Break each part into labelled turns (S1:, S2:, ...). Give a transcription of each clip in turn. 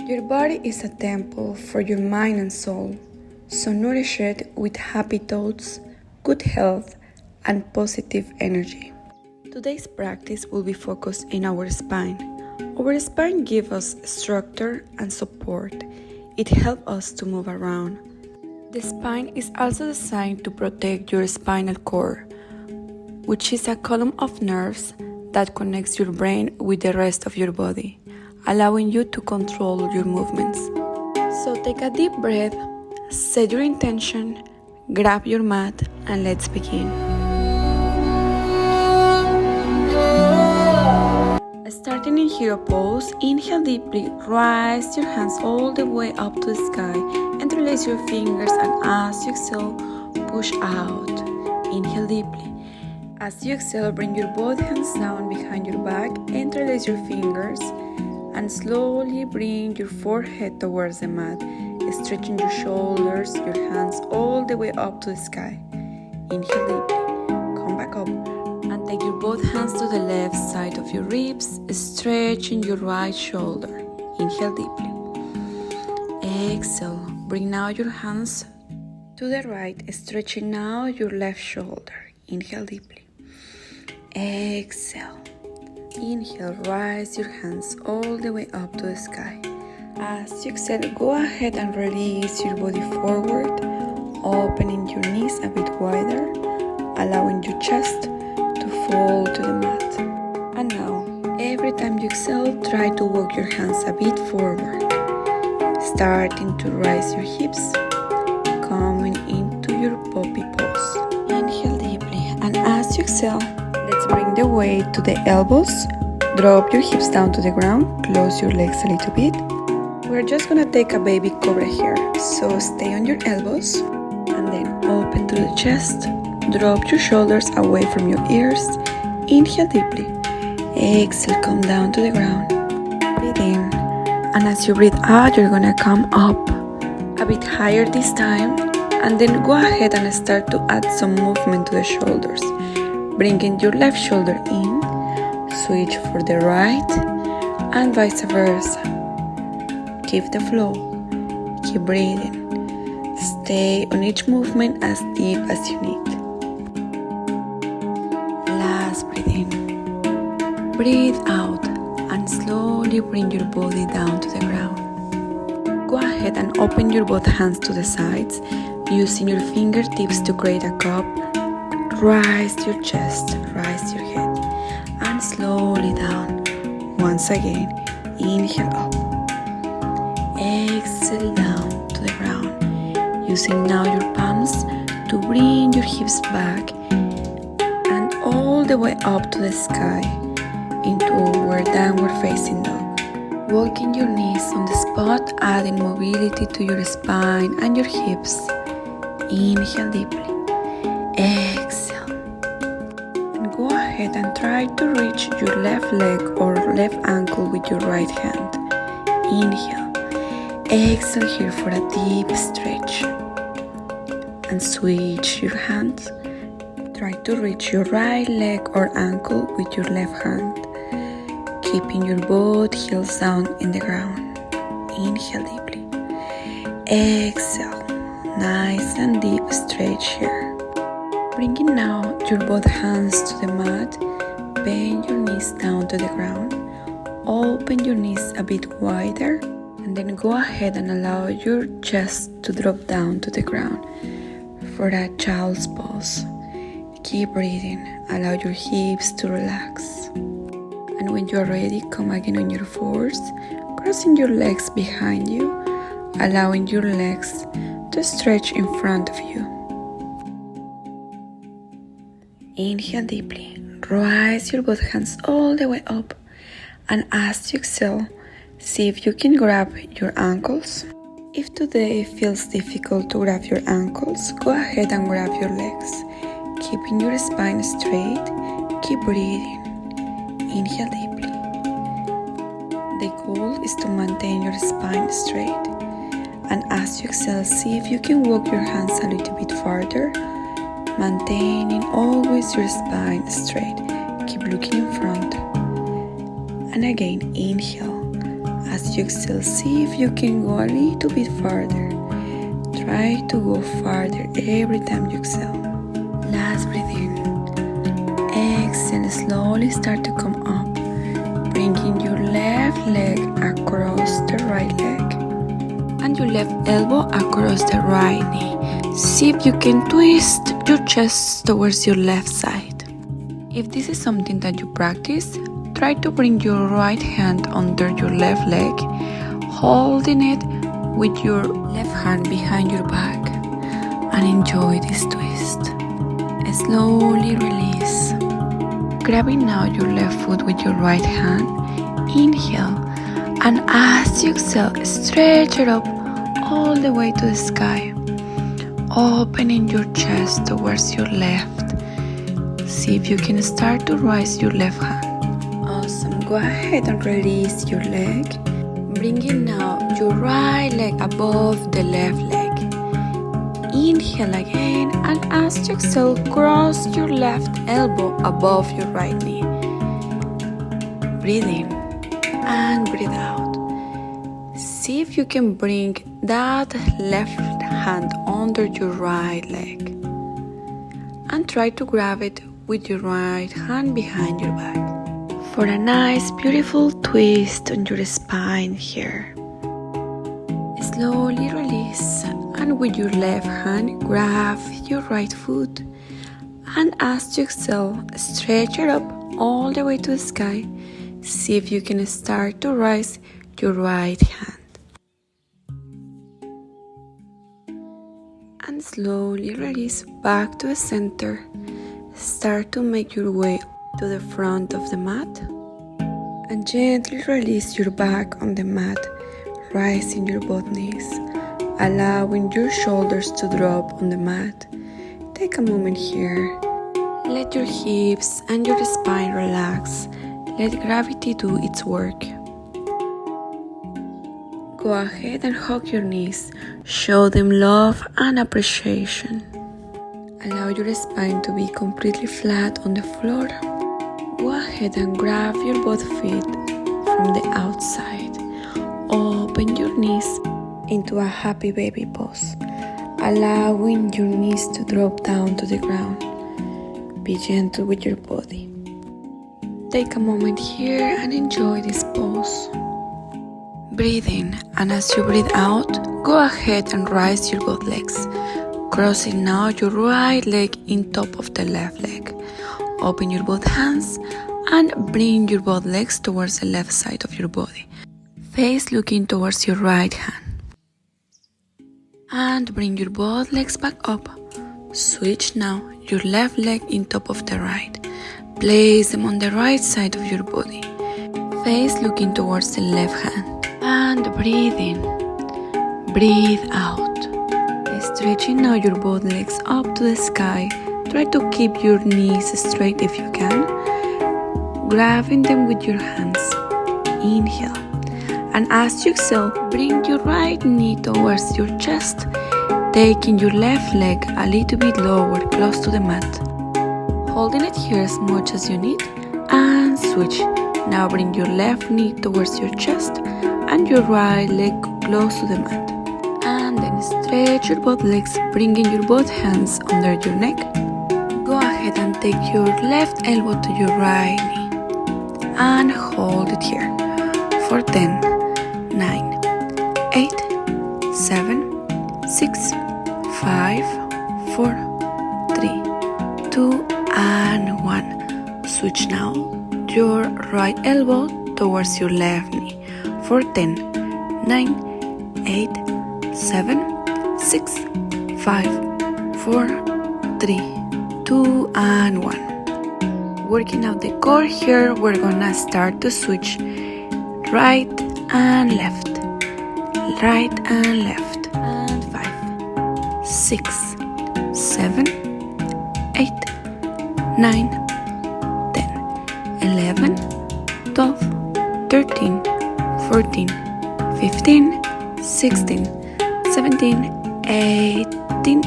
S1: Your body is a temple for your mind and soul, so nourish it with happy thoughts, good health, and positive energy. Today's practice will be focused in our spine. Our spine gives us structure and support. It helps us to move around. The spine is also designed to protect your spinal cord, which is a column of nerves that connects your brain with the rest of your body, allowing you to control your movements. So take a deep breath, set your intention, grab your mat, and let's begin. Starting in hero pose, inhale deeply, rise your hands all the way up to the sky, interlace your fingers, and as you exhale, push out. Inhale deeply. As you exhale, bring your both hands down behind your back, interlace your fingers, and slowly bring your forehead towards the mat, stretching your shoulders, your hands all the way up to the sky. Inhale deeply. Come back up. And take your both hands to the left side of your ribs, stretching your right shoulder. Inhale deeply. Exhale. Bring now your hands to the right, stretching now your left shoulder. Inhale deeply. Exhale. Inhale, rise your hands all the way up to the sky. As you exhale, go ahead and release your body forward, opening your knees a bit wider, allowing your chest to fall to the mat. And now, every time you exhale, try to walk your hands a bit forward, starting to rise your hips, coming into your puppy pose. Inhale deeply, and as you exhale, let's bring the weight to the elbows, drop your hips down to the ground, close your legs a little bit. We're just gonna take a baby cobra here, so stay on your elbows, and then open to the chest. Drop your shoulders away from your ears. Inhale deeply. Exhale, come down to the ground. Breathe in. And as you breathe out, you're gonna come up a bit higher this time. And then go ahead and start to add some movement to the shoulders. Bringing your left shoulder in. Switch for the right. And vice versa. Keep the flow. Keep breathing. Stay on each movement as deep as you need. Breathe in, breathe out, and slowly bring your body down to the ground. Go ahead and open your both hands to the sides, using your fingertips to create a cup. Rise your chest, rise your head, and slowly down. Once again, inhale up, exhale down to the ground, using now your palms to bring your hips back all the way up to the sky into our downward facing dog. Walking your knees on the spot, adding mobility to your spine and your hips. Inhale deeply. Exhale. And go ahead and try to reach your left leg or left ankle with your right hand. Inhale. Exhale here for a deep stretch. And switch your hands. Try to reach your right leg or ankle with your left hand, keeping your both heels down in the ground. Inhale deeply. Exhale. Nice and deep stretch here. Bringing now your both hands to the mat, bend your knees down to the ground, open your knees a bit wider, and then go ahead and allow your chest to drop down to the ground for a child's pose. Keep breathing, allow your hips to relax. And when you are ready, come again on your fours, crossing your legs behind you, allowing your legs to stretch in front of you. Inhale deeply, rise your both hands all the way up, and as you exhale, see if you can grab your ankles. If today feels difficult to grab your ankles, go ahead and grab your legs. Keeping your spine straight, keep breathing. Inhale deeply. The goal is to maintain your spine straight. And as you exhale, see if you can walk your hands a little bit farther, maintaining always your spine straight. Keep looking in front. And again, inhale. As you exhale, see if you can go a little bit farther. Try to go farther every time you exhale. Last breath in. Exhale, slowly start to come up, bringing your left leg across the right leg and your left elbow across the right knee. See if you can twist your chest towards your left side. If this is something that you practice, try to bring your right hand under your left leg, holding it with your left hand behind your back, and enjoy this twist. Slowly release. Grabbing now your left foot with your right hand, inhale, and as you exhale, stretch it up all the way to the sky, opening your chest towards your left. See if you can start to raise your left hand. Awesome, go ahead and release your leg, bringing now your right leg above the left leg. Inhale again, and as you exhale, cross your left elbow above your right knee. Breathe in and breathe out. See if you can bring that left hand under your right leg and try to grab it with your right hand behind your back for a nice, beautiful twist on your spine here. Slowly release, and with your left hand, grab your right foot, and as you exhale, stretch it up all the way to the sky. See if you can start to raise your right hand. And slowly release back to the center. Start to make your way to the front of the mat, and gently release your back on the mat, rising your both knees, allowing your shoulders to drop on the mat. Take a moment here. Let your hips and your spine relax. Let gravity do its work. Go ahead and hug your knees. Show them love and appreciation. Allow your spine to be completely flat on the floor. Go ahead and grab your both feet from the outside. Open your knees into a happy baby pose, allowing your knees to drop down to the ground. Be gentle with your body. Take a moment here and enjoy this pose. Breathe in, and as you breathe out, go ahead and raise your both legs, crossing now your right leg in top of the left leg. Open your both hands and bring your both legs towards the left side of your body. Face looking towards your right hand. And bring your both legs back up. Switch now your left leg in top of the right. Place them on the right side of your body. Face looking towards the left hand. And breathe in. Breathe out. Stretching now your both legs up to the sky. Try to keep your knees straight if you can. Grabbing them with your hands. Inhale. And as you exhale, bring your right knee towards your chest, taking your left leg a little bit lower, close to the mat. Holding it here as much as you need, and switch. Now bring your left knee towards your chest and your right leg close to the mat. And then stretch your both legs, bringing your both hands under your neck. Go ahead and take your left elbow to your right knee and hold it here for 10, 9, 8, 7, 6, 5, 4, 3, 2, and 1. Switch now your right elbow towards your left knee for 10, 9, 8, 7, 6, 5, 4, 3, 2, and 1. Working out the core here, we're gonna start to switch right and left, right and left, and 5, 6, 7, 8, 9, 10, 11, 12, 13, 14, 15, 16, 17, 18,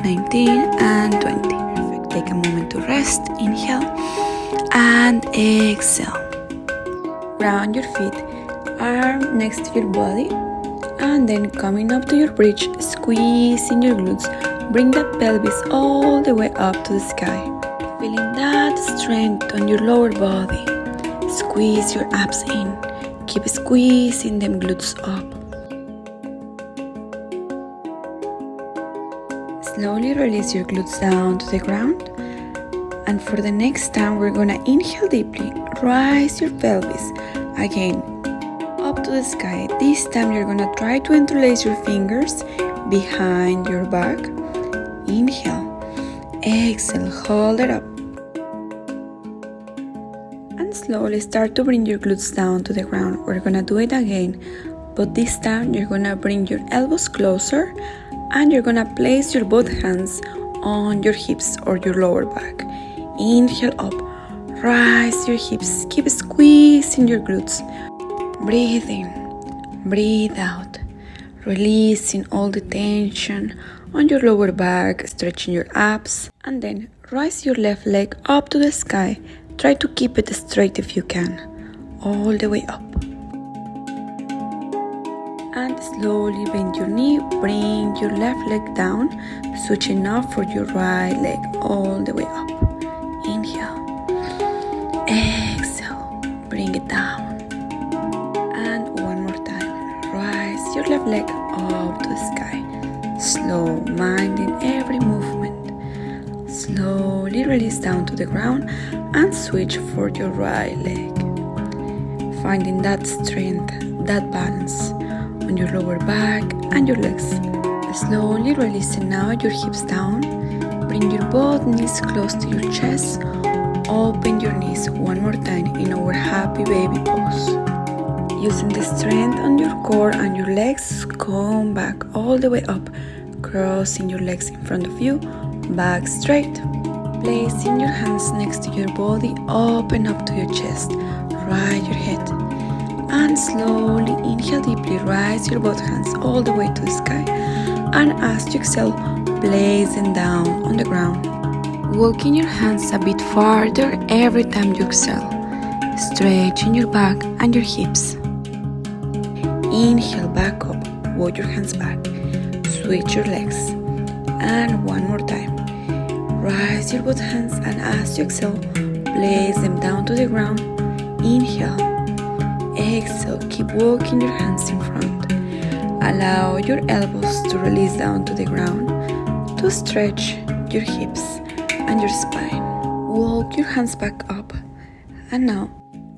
S1: 19, and 20. Perfect. Take a moment to rest. Inhale and exhale. Ground your feet arm next to your body, and then coming up to your bridge, squeezing your glutes. Bring that pelvis all the way up to the sky. Feeling that strength on your lower body. Squeeze your abs in. Keep squeezing them glutes up. Slowly release your glutes down to the ground. And for the next time, we're gonna inhale deeply. Rise your pelvis. Again, up to the sky. This time you're gonna try to interlace your fingers behind your back. Inhale. Exhale. Hold it up. And slowly start to bring your glutes down to the ground. We're gonna do it again, but this time you're gonna bring your elbows closer and you're gonna place your both hands on your hips or your lower back. Inhale up. Rise your hips. Keep squeezing your glutes. Breathe in. Breathe out. Releasing all the tension on your lower back, stretching your abs, and then rise your left leg up to the sky. Try to keep it straight if you can, all the way up. And slowly bend your knee, bring your left leg down, switching up for your right leg all the way up. Inhale, exhale, bring it down. And one more time, rise your left leg up to the sky. Slow, minding every movement. Slowly release down to the ground and switch for your right leg. Finding that strength, that balance on your lower back and your legs. Slowly releasing now your hips down. Bring your both knees close to your chest. Open your knees one more time in our happy baby pose. Using the strength on your core and your legs, come back all the way up. Crossing your legs in front of you, back straight. Placing your hands next to your body, open up to your chest, right your head. And slowly inhale deeply, rise your both hands all the way to the sky. And as you exhale, place them down on the ground. Walking your hands a bit farther every time you exhale. Stretching your back and your hips. Inhale, back up, walk your hands back. Switch your legs. And one more time. Rise your both hands and as you exhale, place them down to the ground. Inhale. Exhale. Keep walking your hands in front. Allow your elbows to release down to the ground to stretch your hips and your spine. Walk your hands back up. And now,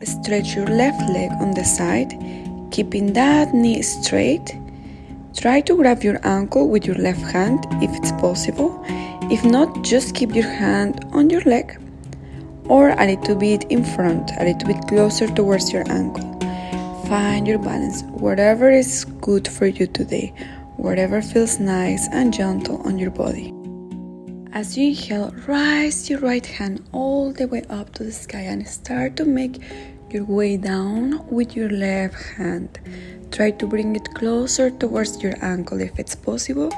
S1: stretch your left leg on the side, keeping that knee straight. Try to grab your ankle with your left hand if it's possible. If not, just keep your hand on your leg or a little bit in front, a little bit closer towards your ankle. Find your balance, whatever is good for you today, whatever feels nice and gentle on your body. As you inhale, rise your right hand all the way up to the sky and start to make your way down with your left hand. Try to bring it closer towards your ankle if it's possible.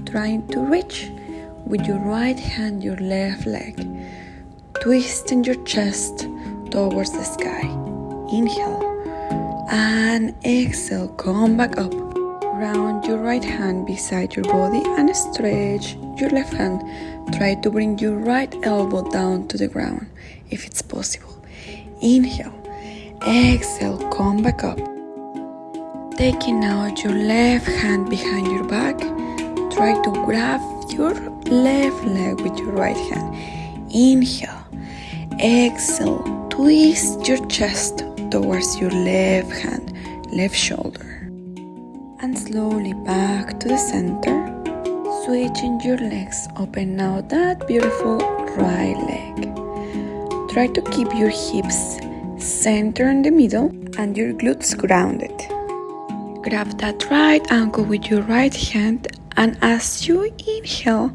S1: Trying to reach with your right hand your left leg. Twisting your chest towards the sky. Inhale and exhale. Come back up. Round your right hand beside your body and stretch your left hand. Try to bring your right elbow down to the ground if it's possible. Inhale, exhale, come back up. Taking out your left hand behind your back, try to grab your left leg with your right hand. Inhale, exhale, twist your chest towards your left hand, left shoulder. And slowly back to the center. Switching your legs, open now that beautiful right leg. Try to keep your hips centered in the middle and your glutes grounded. Grab that right ankle with your right hand, and as you inhale,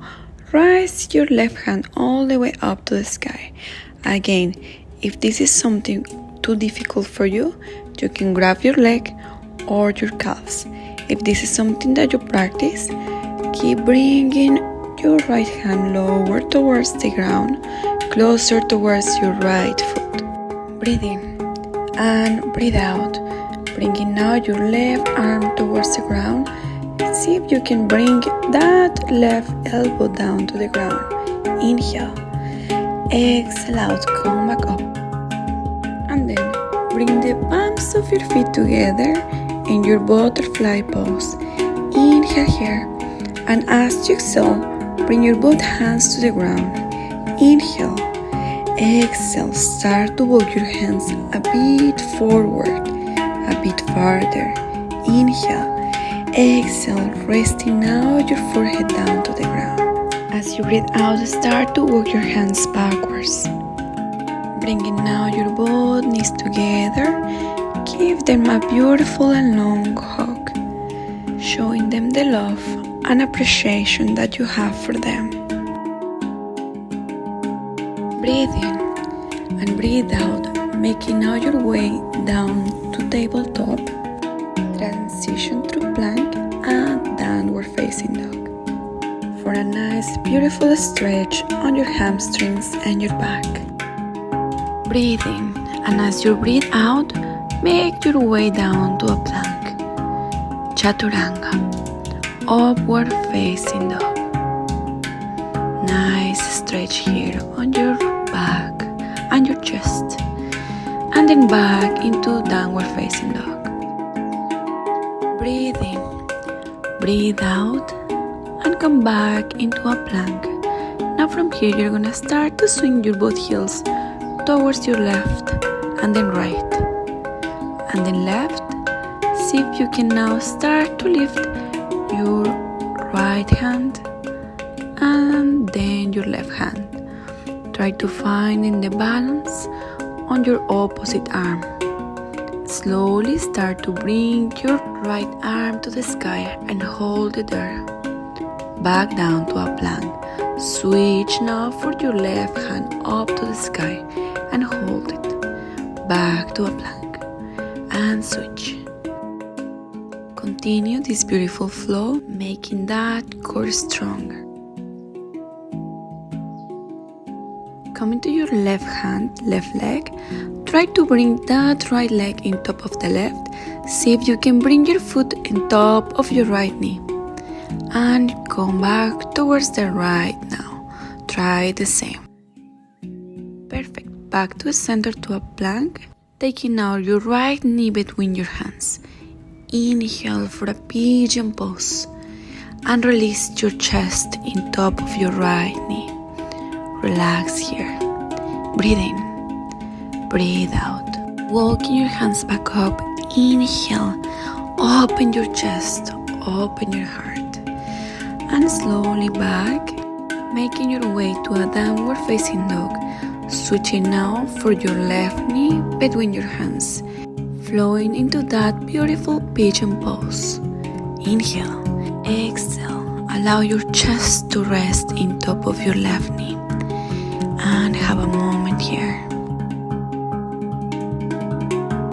S1: rise your left hand all the way up to the sky. Again, if this is something too difficult for you, you can grab your leg or your calves. If this is something that you practice, keep bringing your right hand lower towards the ground, closer towards your right foot. Breathe in and breathe out. Bringing now your left arm towards the ground. See if you can bring that left elbow down to the ground. Inhale. Exhale out, come back up. And then bring the palms of your feet together in your butterfly pose. Inhale here. And as you exhale, bring your both hands to the ground. Inhale. Exhale. Start to walk your hands a bit forward, a bit farther. Inhale. Exhale, resting now your forehead down to the ground. As you breathe out, start to walk your hands backwards. Bringing now your both knees together. Give them a beautiful and long hug, showing them the love and appreciation that you have for them. Breathe in and breathe out, making now your way down to tabletop. Transition through plank and downward facing dog for a nice beautiful stretch on your hamstrings and your back. Breathe in, and as you breathe out, make your way down to a plank. Chaturanga, upward facing dog. Nice stretch here on your back and your chest, and then back into downward facing dog. Breathe in, breathe out, and come back into a plank. Now from here you're gonna start to swing your both heels towards your left and then right and then left. See if you can now start to lift your right hand and then your left hand. Try to find in the balance on your opposite arm. Slowly start to bring your right arm to the sky and hold it there. Back down to a plank. Switch now for your left hand up to the sky and hold it. Back to a plank and switch. Continue this beautiful flow, making that core stronger. Coming to your left hand, left leg, try to bring that right leg in top of the left. See if you can bring your foot in top of your right knee. And come back towards the right now. Try the same. Perfect. Back to the center to a plank. Taking now your right knee between your hands. Inhale for a pigeon pose. And release your chest in top of your right knee. Relax here. Breathe in. Breathe out. Walking your hands back up. Inhale. Open your chest. Open your heart. And slowly back. Making your way to a downward facing dog. Switching now for your left knee between your hands. Flowing into that beautiful pigeon pose. Inhale. Exhale. Allow your chest to rest in top of your left knee. And have a moment here.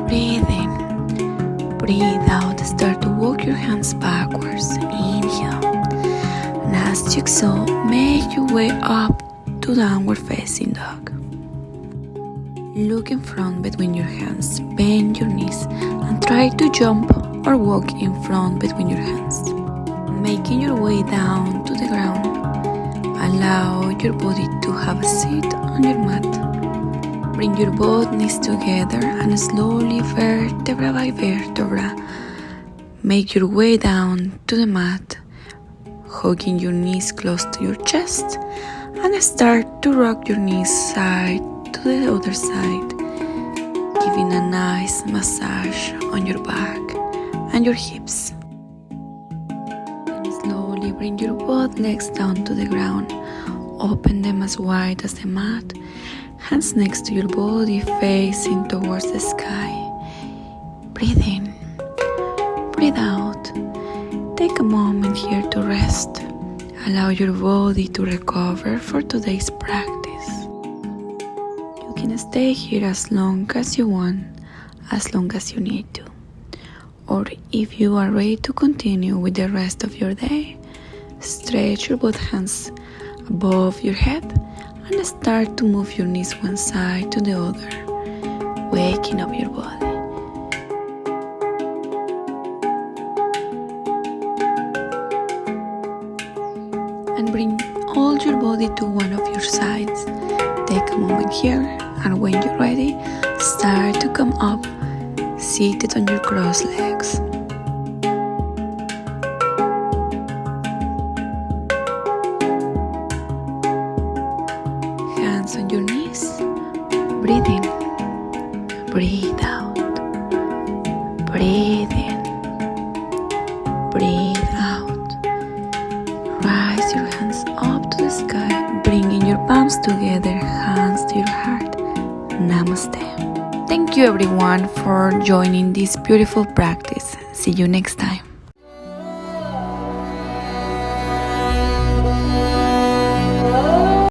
S1: Breathe in. Breathe out. Start to walk your hands backwards. Inhale. And as you exhale, make your way up to downward facing dog. Look in front between your hands. Bend your knees and try to jump or walk in front between your hands. Making your way down to the ground. Allow your body to have a seat on your mat. Bring your both knees together and slowly, vertebra by vertebra, make your way down to the mat, hugging your knees close to your chest, and start to rock your knees side to the other side, giving a nice massage on your back and your hips. Slowly bring your both legs down to the ground. Open them as wide as the mat. Hands next to your body facing towards the sky. Breathe in. Breathe out. Take a moment here to rest. Allow your body to recover for today's practice. You can stay here as long as you want, as long as you need to. Or if you are ready to continue with the rest of your day, stretch your both hands above your head and start to move your knees one side to the other, waking up your body. and bring all your body to one of your sides. Take a moment here, and when you're ready, start to come up, seated on your crossed legs. Hands on your knees. Breathe in, breathe out, breathe in, breathe out. Rise your hands up to the sky, bringing your palms together, hands to your heart. Namaste. Thank you everyone for joining this beautiful practice. See you next time.